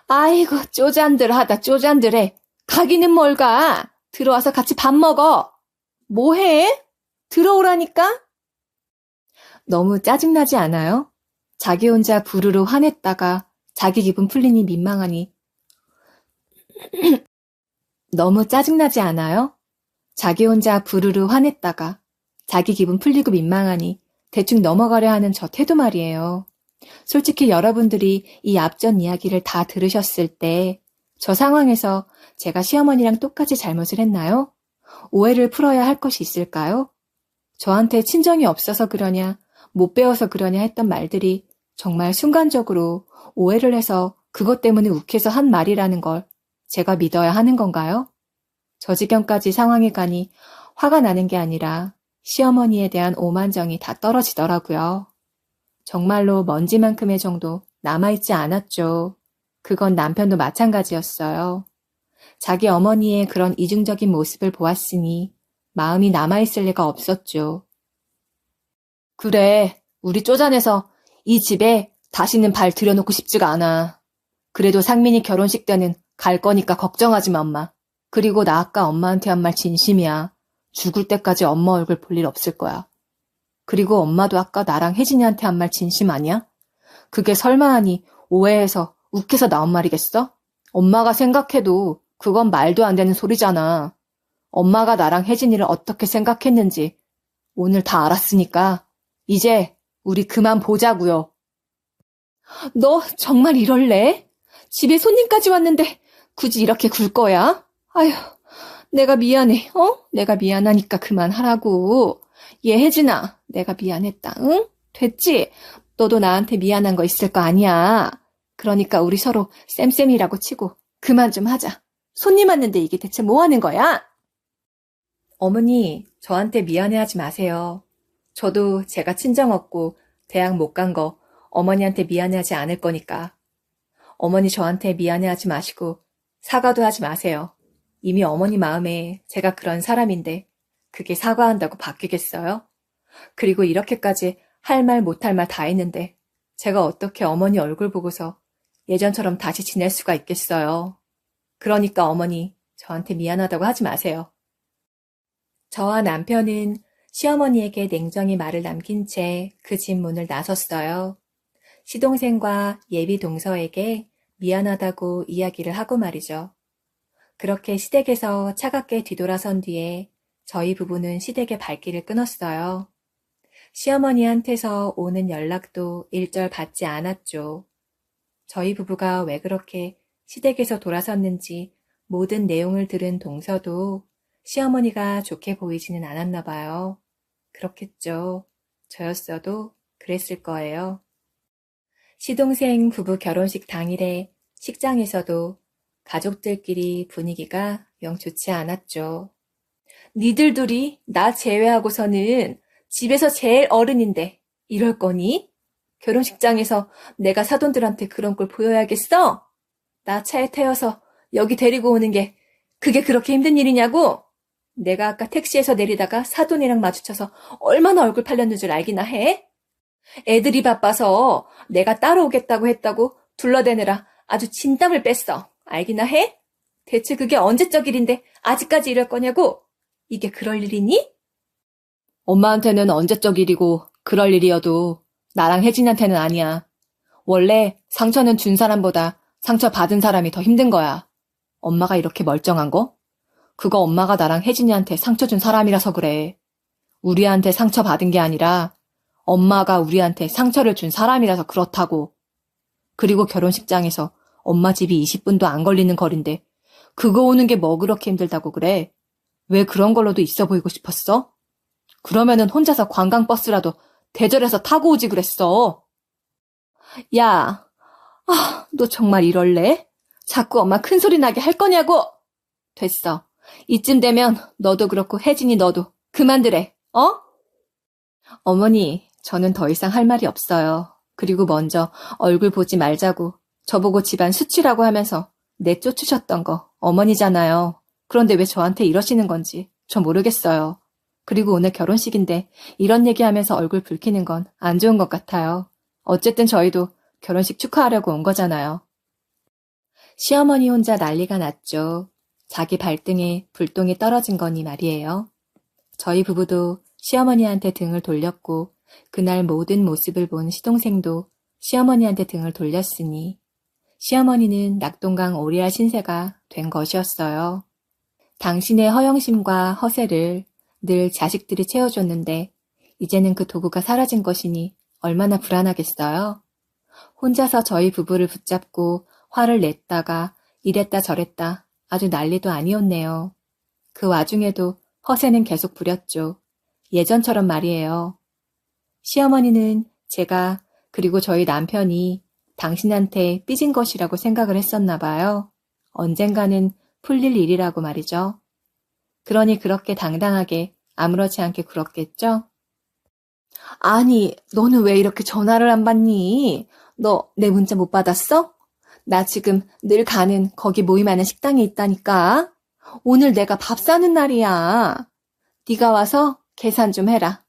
아이고 쪼잔들하다 쪼잔들해. 가기는 뭘 가. 들어와서 같이 밥 먹어. 뭐해? 들어오라니까? 너무 짜증나지 않아요? 자기 혼자 부르르 화냈다가 자기 기분 풀리니 민망하니. 너무 짜증나지 않아요? 자기 혼자 부르르 화냈다가 자기 기분 풀리고 민망하니 대충 넘어가려 하는 저 태도 말이에요. 솔직히 여러분들이 이 앞전 이야기를 다 들으셨을 때 저 상황에서 제가 시어머니랑 똑같이 잘못을 했나요? 오해를 풀어야 할 것이 있을까요? 저한테 친정이 없어서 그러냐, 못 배워서 그러냐 했던 말들이 정말 순간적으로 오해를 해서 그것 때문에 욱해서 한 말이라는 걸 제가 믿어야 하는 건가요? 저 지경까지 상황이 가니 화가 나는 게 아니라 시어머니에 대한 오만정이 다 떨어지더라고요. 정말로 먼지만큼의 정도 남아있지 않았죠. 그건 남편도 마찬가지였어요. 자기 어머니의 그런 이중적인 모습을 보았으니 마음이 남아있을 리가 없었죠. 그래, 우리 쪼잔해서 이 집에 다시는 발 들여놓고 싶지가 않아. 그래도 상민이 결혼식 때는 갈 거니까 걱정하지 마, 엄마. 그리고 나 아까 엄마한테 한 말 진심이야. 죽을 때까지 엄마 얼굴 볼 일 없을 거야. 그리고 엄마도 아까 나랑 혜진이한테 한 말 진심 아니야? 그게 설마 하니 오해해서 욱해서 나온 말이겠어? 엄마가 생각해도 그건 말도 안 되는 소리잖아. 엄마가 나랑 혜진이를 어떻게 생각했는지 오늘 다 알았으니까 이제 우리 그만 보자고요. 너 정말 이럴래? 집에 손님까지 왔는데 굳이 이렇게 굴 거야? 아휴, 내가 미안해. 내가 미안하니까 그만하라고. 얘 혜진아, 내가 미안했다. 응? 됐지? 너도 나한테 미안한 거 있을 거 아니야. 그러니까 우리 서로 쌤쌤이라고 치고 그만 좀 하자. 손님 왔는데 이게 대체 뭐 하는 거야? 어머니, 저한테 미안해하지 마세요. 저도 제가 친정 없고 대학 못 간 거 어머니한테 미안해하지 않을 거니까. 어머니 저한테 미안해하지 마시고 사과도 하지 마세요. 이미 어머니 마음에 제가 그런 사람인데 그게 사과한다고 바뀌겠어요? 그리고 이렇게까지 할 말 못할 말 다 했는데 제가 어떻게 어머니 얼굴 보고서 예전처럼 다시 지낼 수가 있겠어요. 그러니까 어머니 저한테 미안하다고 하지 마세요. 저와 남편은 시어머니에게 냉정히 말을 남긴 채 그 집 문을 나섰어요. 시동생과 예비 동서에게 미안하다고 이야기를 하고 말이죠. 그렇게 시댁에서 차갑게 뒤돌아선 뒤에 저희 부부는 시댁의 발길을 끊었어요. 시어머니한테서 오는 연락도 일절 받지 않았죠. 저희 부부가 왜 그렇게 시댁에서 돌아섰는지 모든 내용을 들은 동서도 시어머니가 좋게 보이지는 않았나 봐요. 그렇겠죠. 저였어도 그랬을 거예요. 시동생 부부 결혼식 당일에 식장에서도 가족들끼리 분위기가 영 좋지 않았죠. 니들 둘이 나 제외하고서는 집에서 제일 어른인데 이럴 거니? 결혼식장에서 내가 사돈들한테 그런 걸 보여야겠어? 나 차에 태워서 여기 데리고 오는 게 그게 그렇게 힘든 일이냐고? 내가 아까 택시에서 내리다가 사돈이랑 마주쳐서 얼마나 얼굴 팔렸는 줄 알기나 해? 애들이 바빠서 내가 따라오겠다고 했다고 둘러대느라 아주 진땀을 뺐어. 알기나 해? 대체 그게 언제적 일인데 아직까지 이럴 거냐고? 이게 그럴 일이니? 엄마한테는 언제적 일이고 그럴 일이어도 나랑 혜진이한테는 아니야. 원래 상처는 준 사람보다 상처 받은 사람이 더 힘든 거야. 엄마가 이렇게 멀쩡한 거? 그거 엄마가 나랑 혜진이한테 상처 준 사람이라서 그래. 우리한테 상처 받은 게 아니라 엄마가 우리한테 상처를 준 사람이라서 그렇다고. 그리고 결혼식장에서 엄마 집이 20분도 안 걸리는 거리인데 그거 오는 게 뭐 그렇게 힘들다고 그래? 왜 그런 걸로도 있어 보이고 싶었어? 그러면은 혼자서 관광버스라도 대절해서 타고 오지 그랬어. 야, 너 정말 이럴래? 자꾸 엄마 큰소리 나게 할 거냐고? 됐어. 이쯤 되면 너도 그렇고 혜진이 너도 그만두래. 어머니, 저는 더 이상 할 말이 없어요. 그리고 먼저 얼굴 보지 말자고 저보고 집안 수치라고 하면서 내쫓으셨던 거 어머니잖아요. 그런데 왜 저한테 이러시는 건지 저 모르겠어요. 그리고 오늘 결혼식인데 이런 얘기하면서 얼굴 붉히는 건 안 좋은 것 같아요. 어쨌든 저희도 결혼식 축하하려고 온 거잖아요. 시어머니 혼자 난리가 났죠. 자기 발등에 불똥이 떨어진 거니 말이에요. 저희 부부도 시어머니한테 등을 돌렸고 그날 모든 모습을 본 시동생도 시어머니한테 등을 돌렸으니 시어머니는 낙동강 오리알 신세가 된 것이었어요. 당신의 허영심과 허세를 늘 자식들이 채워줬는데 이제는 그 도구가 사라진 것이니 얼마나 불안하겠어요. 혼자서 저희 부부를 붙잡고 화를 냈다가 이랬다 저랬다 아주 난리도 아니었네요. 그 와중에도 허세는 계속 부렸죠. 예전처럼 말이에요. 시어머니는 제가 그리고 저희 남편이 당신한테 삐진 것이라고 생각을 했었나 봐요. 언젠가는 풀릴 일이라고 말이죠. 그러니 그렇게 당당하게 아무렇지 않게 굴었겠죠? 아니, 너는 왜 이렇게 전화를 안 받니? 너 내 문자 못 받았어? 나 지금 늘 가는 거기 모임하는 식당에 있다니까. 오늘 내가 밥 사는 날이야. 네가 와서 계산 좀 해라.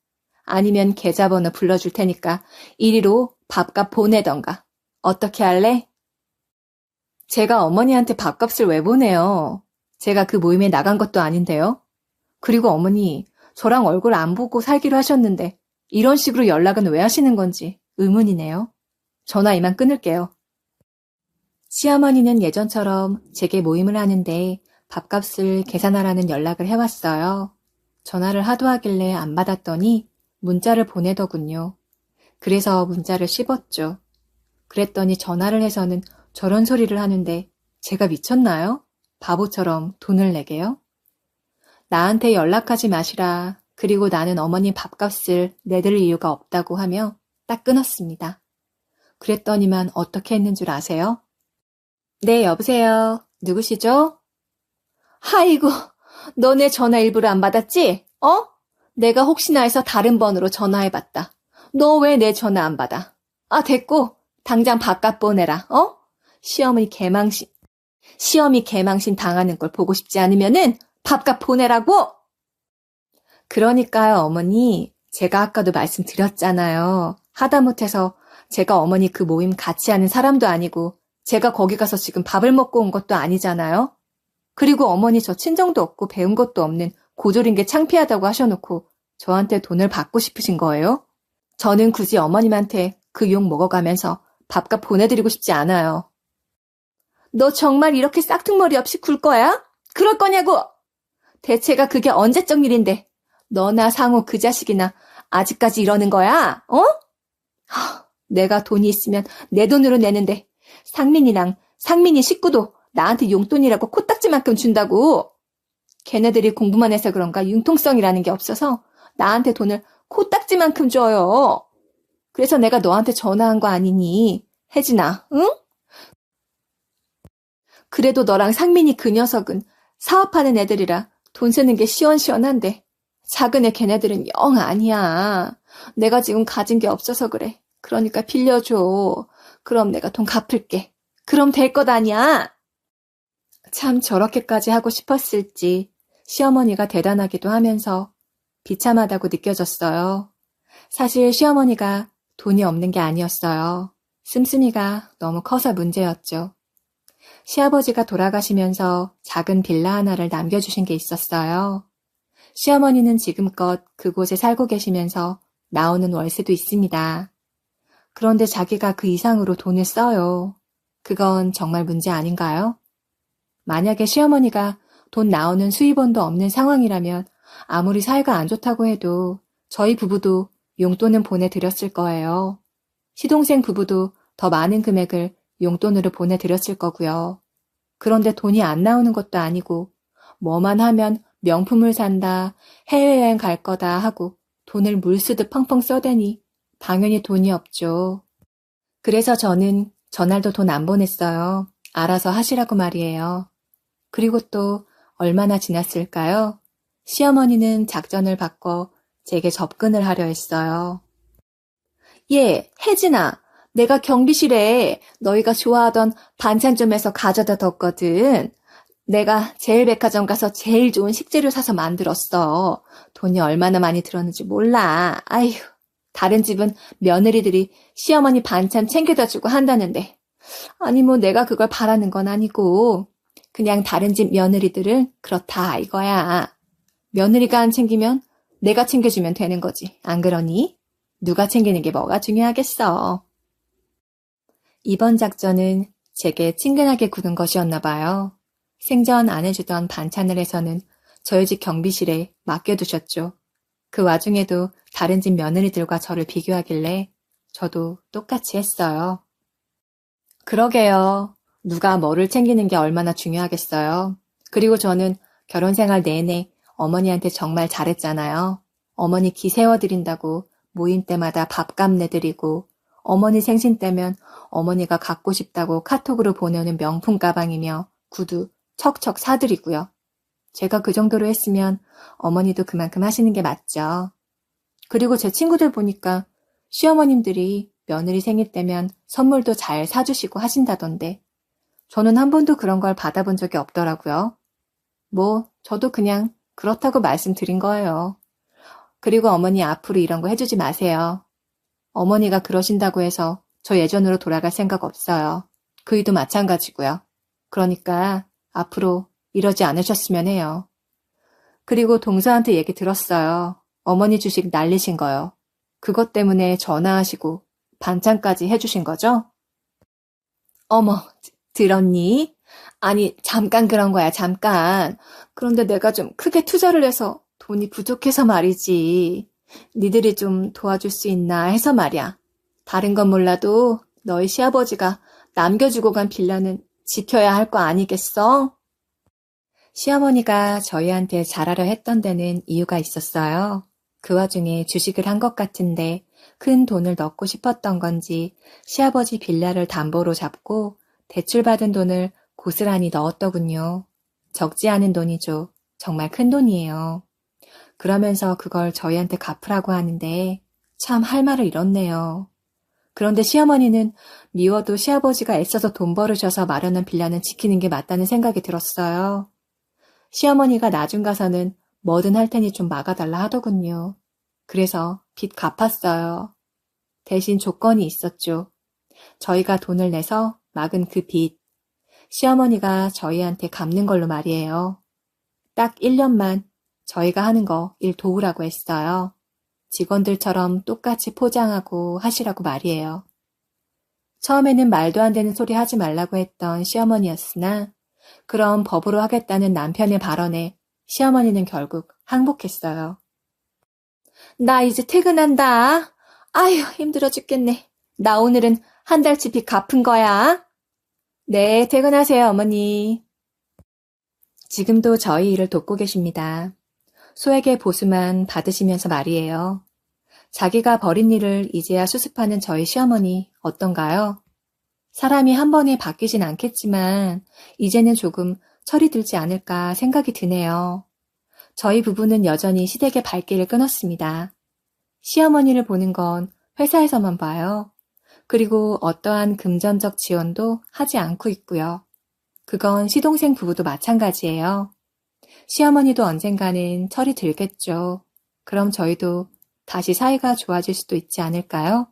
아니면 계좌번호 불러줄 테니까 이리로 밥값 보내던가. 어떻게 할래? 제가 어머니한테 밥값을 왜 보내요? 제가 그 모임에 나간 것도 아닌데요. 그리고 어머니, 저랑 얼굴 안 보고 살기로 하셨는데 이런 식으로 연락은 왜 하시는 건지 의문이네요. 전화 이만 끊을게요. 시어머니는 예전처럼 제게 모임을 하는데 밥값을 계산하라는 연락을 해왔어요. 전화를 하도 하길래 안 받았더니 문자를 보내더군요. 그래서 문자를 씹었죠. 그랬더니 전화를 해서는 저런 소리를 하는데 제가 미쳤나요? 바보처럼 돈을 내게요? 나한테 연락하지 마시라. 그리고 나는 어머니 밥값을 내드릴 이유가 없다고 하며 딱 끊었습니다. 그랬더니만 어떻게 했는 줄 아세요? 네, 여보세요. 누구시죠? 아이고, 너네 전화 일부러 안 받았지? 어? 내가 혹시나 해서 다른 번호로 전화해봤다. 너 왜 내 전화 안 받아? 아, 됐고, 당장 밥값 보내라, 어? 시어머니 개망신 당하는 걸 보고 싶지 않으면은 밥값 보내라고! 그러니까요, 어머니. 제가 아까도 말씀드렸잖아요. 하다못해서 제가 어머니 그 모임 같이 하는 사람도 아니고 제가 거기 가서 지금 밥을 먹고 온 것도 아니잖아요. 그리고 어머니 저 친정도 없고 배운 것도 없는 고졸인 게 창피하다고 하셔놓고 저한테 돈을 받고 싶으신 거예요? 저는 굳이 어머님한테 그 욕 먹어가면서 밥값 보내드리고 싶지 않아요. 너 정말 이렇게 싹퉁머리 없이 굴 거야? 그럴 거냐고! 대체가 그게 언제적 일인데 너나 상호 그 자식이나 아직까지 이러는 거야? 어? 내가 돈이 있으면 내 돈으로 내는데 상민이 식구도 나한테 용돈이라고 코딱지만큼 준다고. 걔네들이 공부만 해서 그런가 융통성이라는 게 없어서 나한테 돈을 코딱지만큼 줘요. 그래서 내가 너한테 전화한 거 아니니? 혜진아, 응? 그래도 너랑 상민이 그 녀석은 사업하는 애들이라 돈 쓰는 게 시원시원한데 작은 애 걔네들은 영 아니야. 내가 지금 가진 게 없어서 그래. 그러니까 빌려줘. 그럼 내가 돈 갚을게. 그럼 될 것 아니야. 참 저렇게까지 하고 싶었을지 시어머니가 대단하기도 하면서 비참하다고 느껴졌어요. 사실 시어머니가 돈이 없는 게 아니었어요. 씀씀이가 너무 커서 문제였죠. 시아버지가 돌아가시면서 작은 빌라 하나를 남겨주신 게 있었어요. 시어머니는 지금껏 그곳에 살고 계시면서 나오는 월세도 있습니다. 그런데 자기가 그 이상으로 돈을 써요. 그건 정말 문제 아닌가요? 만약에 시어머니가 돈 나오는 수입원도 없는 상황이라면 아무리 사이가 안 좋다고 해도 저희 부부도 용돈은 보내드렸을 거예요. 시동생 부부도 더 많은 금액을 용돈으로 보내드렸을 거고요. 그런데 돈이 안 나오는 것도 아니고 뭐만 하면 명품을 산다, 해외여행 갈 거다 하고 돈을 물쓰듯 펑펑 써대니 당연히 돈이 없죠. 그래서 저는 전날도 돈 안 보냈어요. 알아서 하시라고 말이에요. 그리고 또 얼마나 지났을까요? 시어머니는 작전을 바꿔 제게 접근을 하려 했어요. 예, 혜진아, 내가 경비실에 너희가 좋아하던 반찬점에서 가져다 뒀거든. 내가 제일백화점 가서 제일 좋은 식재료 사서 만들었어. 돈이 얼마나 많이 들었는지 몰라. 아휴, 다른 집은 며느리들이 시어머니 반찬 챙겨다 주고 한다는데. 아니 뭐 내가 그걸 바라는 건 아니고 그냥 다른 집 며느리들은 그렇다 이거야. 며느리가 안 챙기면 내가 챙겨주면 되는 거지. 안 그러니? 누가 챙기는 게 뭐가 중요하겠어. 이번 작전은 제게 친근하게 구는 것이었나 봐요. 생전 안 해주던 반찬을 해서는 저희 집 경비실에 맡겨두셨죠. 그 와중에도 다른 집 며느리들과 저를 비교하길래 저도 똑같이 했어요. 그러게요. 누가 뭐를 챙기는 게 얼마나 중요하겠어요. 그리고 저는 결혼 생활 내내 어머니한테 정말 잘했잖아요. 어머니 기 세워드린다고 모임 때마다 밥값 내드리고 어머니 생신 때면 어머니가 갖고 싶다고 카톡으로 보내는 명품 가방이며 구두 척척 사드리고요. 제가 그 정도로 했으면 어머니도 그만큼 하시는 게 맞죠. 그리고 제 친구들 보니까 시어머님들이 며느리 생일 때면 선물도 잘 사주시고 하신다던데 저는 한 번도 그런 걸 받아본 적이 없더라고요. 뭐 저도 그냥 그렇다고 말씀드린 거예요. 그리고 어머니 앞으로 이런 거 해주지 마세요. 어머니가 그러신다고 해서 저 예전으로 돌아갈 생각 없어요. 그이도 마찬가지고요. 그러니까 앞으로 이러지 않으셨으면 해요. 그리고 동서한테 얘기 들었어요. 어머니 주식 날리신 거요. 그것 때문에 전화하시고 반찬까지 해주신 거죠? 어머, 들었니? 아니, 잠깐 그런 거야, 잠깐. 그런데 내가 좀 크게 투자를 해서 돈이 부족해서 말이지. 니들이 좀 도와줄 수 있나 해서 말이야. 다른 건 몰라도 너희 시아버지가 남겨주고 간 빌라는 지켜야 할 거 아니겠어? 시어머니가 저희한테 잘하려 했던 데는 이유가 있었어요. 그 와중에 주식을 한 것 같은데 큰 돈을 넣고 싶었던 건지 시아버지 빌라를 담보로 잡고 대출받은 돈을 고스란히 넣었더군요. 적지 않은 돈이죠. 정말 큰 돈이에요. 그러면서 그걸 저희한테 갚으라고 하는데 참 할 말을 잃었네요. 그런데 시어머니는 미워도 시아버지가 애써서 돈 벌으셔서 마련한 빌라는 지키는 게 맞다는 생각이 들었어요. 시어머니가 나중 가서는 뭐든 할 테니 좀 막아달라 하더군요. 그래서 빚 갚았어요. 대신 조건이 있었죠. 저희가 돈을 내서 막은 그 빚, 시어머니가 저희한테 갚는 걸로 말이에요. 딱 1년만 저희가 하는 거 일 도우라고 했어요. 직원들처럼 똑같이 포장하고 하시라고 말이에요. 처음에는 말도 안 되는 소리 하지 말라고 했던 시어머니였으나 그럼 법으로 하겠다는 남편의 발언에 시어머니는 결국 항복했어요. 나 이제 퇴근한다. 아휴, 힘들어 죽겠네. 나 오늘은 한 달치 빚 갚은 거야. 네, 퇴근하세요, 어머니. 지금도 저희 일을 돕고 계십니다. 소액의 보수만 받으시면서 말이에요. 자기가 벌인 일을 이제야 수습하는 저희 시어머니 어떤가요? 사람이 한 번에 바뀌진 않겠지만 이제는 조금 철이 들지 않을까 생각이 드네요. 저희 부부는 여전히 시댁의 발길을 끊었습니다. 시어머니를 보는 건 회사에서만 봐요. 그리고 어떠한 금전적 지원도 하지 않고 있고요. 그건 시동생 부부도 마찬가지예요. 시어머니도 언젠가는 철이 들겠죠. 그럼 저희도 다시 사이가 좋아질 수도 있지 않을까요?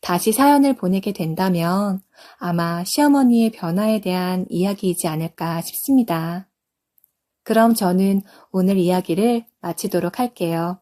다시 사연을 보내게 된다면 아마 시어머니의 변화에 대한 이야기이지 않을까 싶습니다. 그럼 저는 오늘 이야기를 마치도록 할게요.